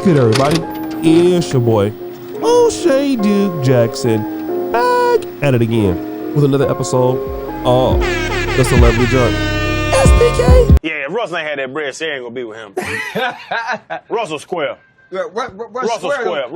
good, everybody? It's your boy, O'Shea Duke Jackson, back at it again with another episode of The Celebrity Junk. SPK! Yeah, if Russell ain't had that bread, Ciara ain't gonna be with him. Russell Square. Russell Square.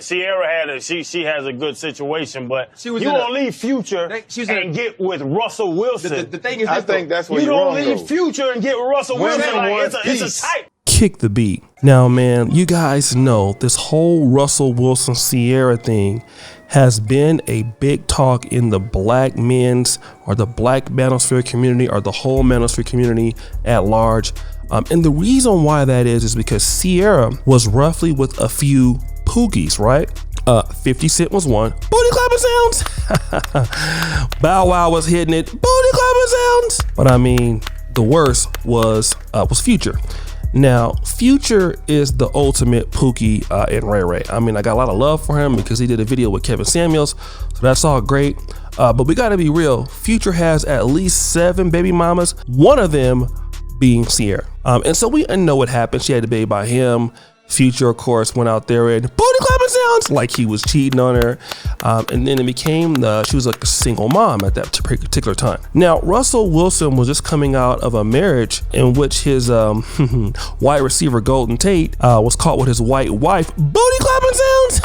Ciara had she has a good situation, but you gonna leave Future and get with Russell Wilson. The thing is, I think that's where you gonna leave Future and get with Russell Wilson. Like, it's a type. Kick the beat. Now, man, you guys know this whole Russell Wilson Ciara thing has been a big talk in the black men's or the black manosphere community or the whole manosphere community at large. And the reason why that is because Ciara was roughly with a few pookies, right? 50 Cent was one. Booty clapping sounds. Bow Wow was hitting it. Booty clapping sounds. But I mean, the worst was Future. Now, Future is the ultimate Pookie in Ray Ray. I mean, I got a lot of love for him because he did a video with Kevin Samuels, so that's all great. But we gotta be real. Future has at least 7 baby mamas, one of them being Ciara. And so we know what happened. She had a baby by him. Future, of course, went out there and booty clapping sounds like he was cheating on her. And then it became she was like a single mom at that particular time. Now, Russell Wilson was just coming out of a marriage in which his wide receiver Golden Tate was caught with his white wife. Booty clapping sounds.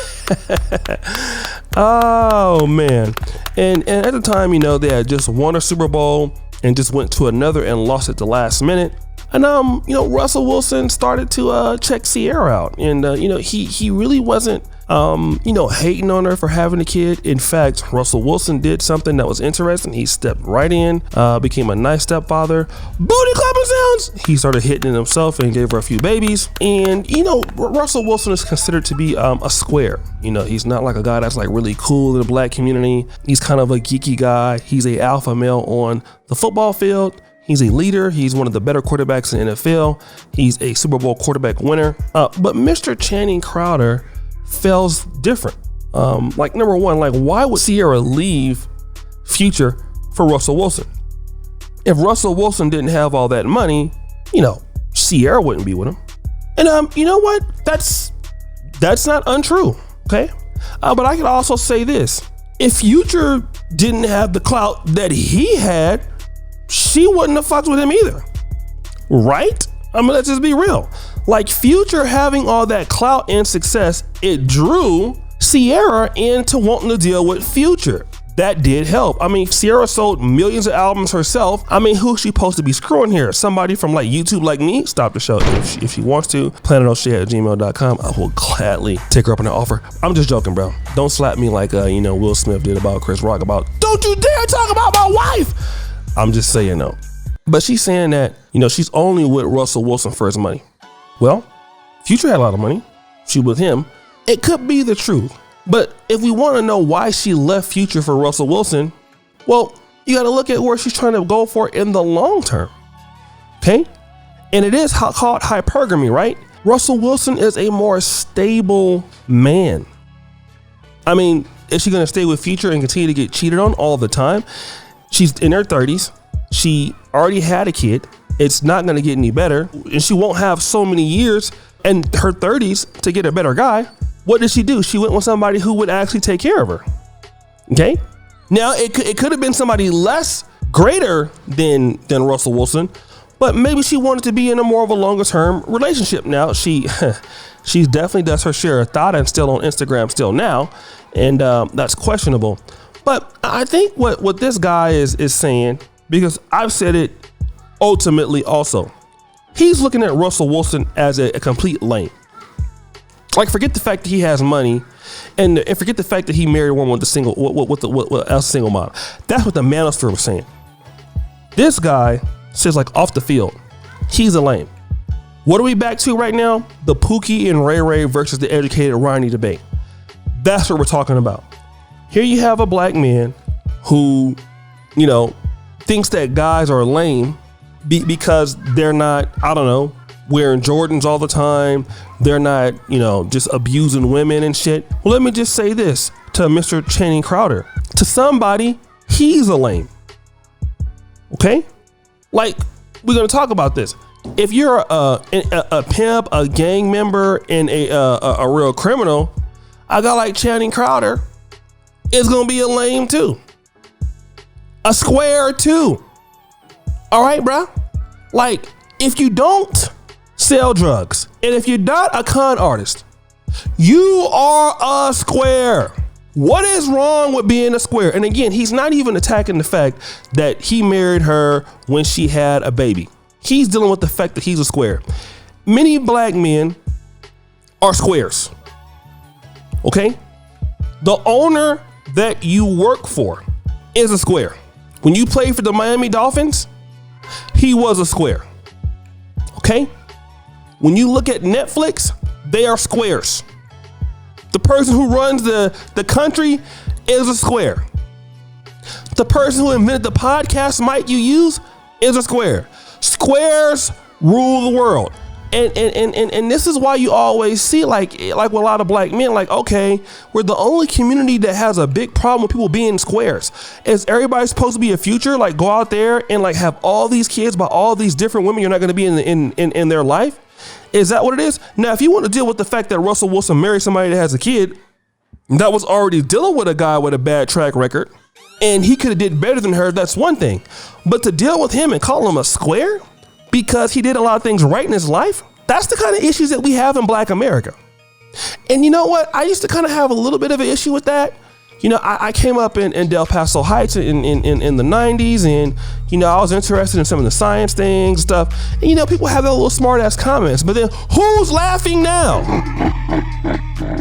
Oh man. And at the time, you know, they had just won a Super Bowl and just went to another and lost at the last minute. And you know, Russell Wilson started to check Ciara out, and you know, he really wasn't you know, hating on her for having a kid. In fact, Russell Wilson did something that was interesting. He stepped right in, became a nice stepfather. Booty clapping sounds. He started hitting it himself and gave her a few babies. And you know, Russell Wilson is considered to be a square. You know, he's not like a guy that's like really cool in the black community. He's kind of a geeky guy. He's a alpha male on the football field. He's a leader. He's one of the better quarterbacks in the NFL. He's a Super Bowl quarterback winner. But Mr. Channing Crowder feels different. Like, number one, like, why would Ciara leave Future for Russell Wilson? If Russell Wilson didn't have all that money, you know, Ciara wouldn't be with him. And you know what? That's not untrue. Okay. But I could also say this: if Future didn't have the clout that he had, she wouldn't have fucked with him either, right? I mean, let's just be real. Like, Future having all that clout and success, it drew Ciara into wanting to deal with Future. That did help. I mean, Ciara sold millions of albums herself. I mean, who's she supposed to be screwing here? Somebody from like YouTube like me? Stop the show if she wants to. planetoshea@gmail.com. I will gladly take her up on her offer. I'm just joking, bro. Don't slap me like you know, Will Smith did about Chris Rock about, don't you dare talk about my wife. I'm just saying no. But she's saying that, you know, she's only with Russell Wilson for his money. Well, Future had a lot of money. She with him. It could be the truth. But if we want to know why she left Future for Russell Wilson, well, you got to look at where she's trying to go for in the long term. Okay? And it is called hypergamy, right? Russell Wilson is a more stable man. I mean, is she going to stay with Future and continue to get cheated on all the time? She's in her 30s. She already had a kid. It's not going to get any better. And she won't have so many years in her 30s to get a better guy. What did she do? She went with somebody who would actually take care of her. Okay? Now, it could have been somebody less greater than Russell Wilson, but maybe she wanted to be in a more of a longer term relationship. Now, she definitely does her share of thought and still on Instagram still now. And that's questionable. But I think what this guy is saying, because I've said it ultimately also, he's looking at Russell Wilson as a complete lame. Like, forget the fact that he has money, and forget the fact that he married a woman with a single mom. That's what the manosphere was saying. This guy says, like, off the field, he's a lame. What are we back to right now? The Pookie and Ray Ray versus the educated Ronnie debate. That's what we're talking about. Here you have a black man who, you know, thinks that guys are lame because they're not, I don't know, wearing Jordans all the time. They're not, you know, just abusing women and shit. Well, let me just say this to Mr. Channing Crowder. To somebody, he's a lame. Okay? Like, we're going to talk about this. If you're a pimp, a gang member, and a real criminal, a guy like Channing Crowder is gonna be a lame too. A square too. All right, bro? Like, if you don't sell drugs, and if you're not a con artist, you are a square. What is wrong with being a square? And again, he's not even attacking the fact that he married her when she had a baby. He's dealing with the fact that he's a square. Many black men are squares. Okay? The owner that you work for is a square. When you played for the Miami Dolphins, he was a square. Okay? When you look at Netflix, they are squares. The person who runs the country is a square. The person who invented the podcast mic you use is a square. Squares rule the world. And this is why you always see like with a lot of black men, like, okay, we're the only community that has a big problem with people being squares. Is everybody supposed to be a future? Like, go out there and like have all these kids by all these different women you're not going to be in their life? Is that what it is? Now, if you want to deal with the fact that Russell Wilson married somebody that has a kid that was already dealing with a guy with a bad track record, and he could have did better than her, that's one thing. But to deal with him and call him a square because he did a lot of things right in his life, that's the kind of issues that we have in Black America. And you know what? I used to kind of have a little bit of an issue with that. You know, I came up in Del Paso Heights in the 90s, and, you know, I was interested in some of the science things, stuff. And, you know, people have their little smart ass comments, but then who's laughing now?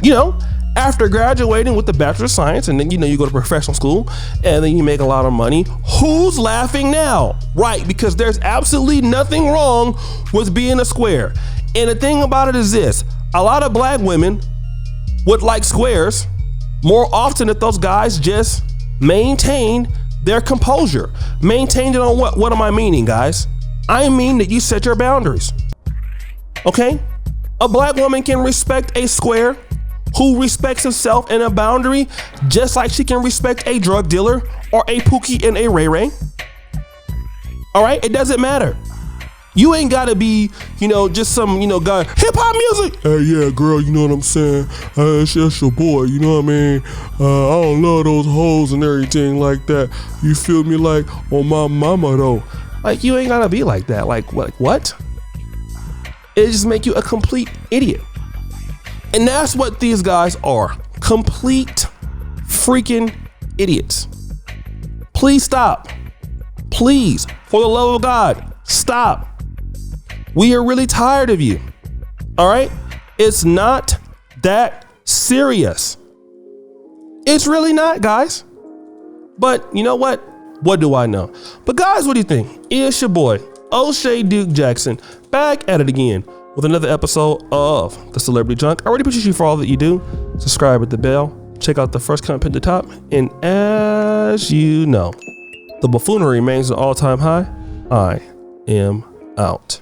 You know, after graduating with the Bachelor of Science, and then, you know, you go to professional school and then you make a lot of money. Who's laughing now? Right, because there's absolutely nothing wrong with being a square. And the thing about it is this, a lot of black women would like squares more often if those guys just maintain their composure. Maintained it on what? What am I meaning, guys? I mean that you set your boundaries. Okay? A black woman can respect a square who respects himself in a boundary just like she can respect a drug dealer or a Pookie and a Ray Ray. All right? It doesn't matter. You ain't gotta be, you know, just some, you know, guy, hip hop music. Hey, yeah, girl, you know what I'm saying? It's just your boy, you know what I mean? I don't love those hoes and everything like that. You feel me? Like, on my mama, though. Like, you ain't gotta be like that. Like what? It just make you a complete idiot. And that's what these guys are. Complete freaking idiots. Please stop. Please, for the love of God, stop. We are really tired of you. All right? It's not that serious. It's really not, guys. But you know what? What do I know? But guys, what do you think? It's your boy, O'Shea Duke Jackson, back at it again with another episode of The Celebrity Junk. I really appreciate you for all that you do. Subscribe with the bell. Check out the first comment at the top. And as you know, the buffoonery remains an all-time high. I am out.